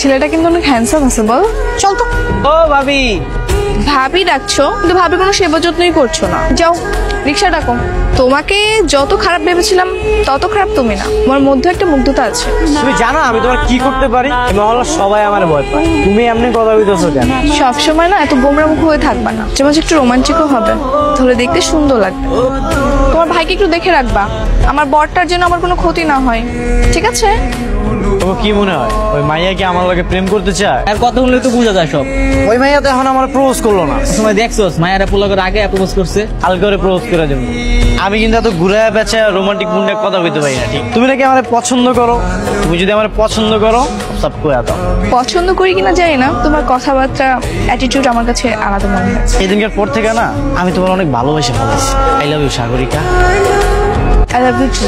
ছেলেটা কিন্তু অনেক হ্যান্ডসাম আছে, বল। চল তো। ও ভাবি। ভাবি ডাকছো, কিন্তু ভাবি কোনো সেবা যত্নই করছো না। যাও রিক্সা ডাকো। তোমাকে যত খারাপ ভেবেছিলাম তত খারাপ তুমি না, তোমার মধ্যে একটা মুগ্ধতা আছে। তুমি জানো আমি তোমার কি করতে পারি? মহল্লার সবাই আমার ভয় পায়। তুমি এমনি কথা বলতেছো কেন? সবসময় না এত গোমরা মুখ হয়ে থাকবা না, যেমন একটু রোমান্টিকও হবে, তাহলে দেখতে সুন্দর লাগবে। তোমার ভাইকে একটু দেখে রাখবা, আমার বরটার জন্য আমার কোনো ক্ষতি না হয়, ঠিক আছে? তোমার কি মনে হয় ওই মাইয়া কি আমার লগে প্রেম করতে চায়? আর কথা বললে তো বোঝা যায় সব। ওই মাইয়া তো এখন আমার প্রপোজ করলো না। সময় দেখছোস মায়েরা পোলাগের আগে প্রপোজ করছে, হালকা করে প্রপোজ করে দেবো। আমি কিন্তু এত ঘুরে বেচে রোমান্টিক মুন্ডে কথা কইতে পারি না, ঠিক? তুমি নাকি আমার পছন্দ করো, তুমি যদি আমার পছন্দ করো সব কয়ে দাও। পছন্দ করি কিনা জানি না, তোমার কথাবার্তা অ্যাটিটিউড আমার কাছে আলাদা মনে হয়। এই দিনকার পর থেকে না আমি তোমার অনেক ভালোবেসে ফেলেছি। I love you Sagarika. I love you two.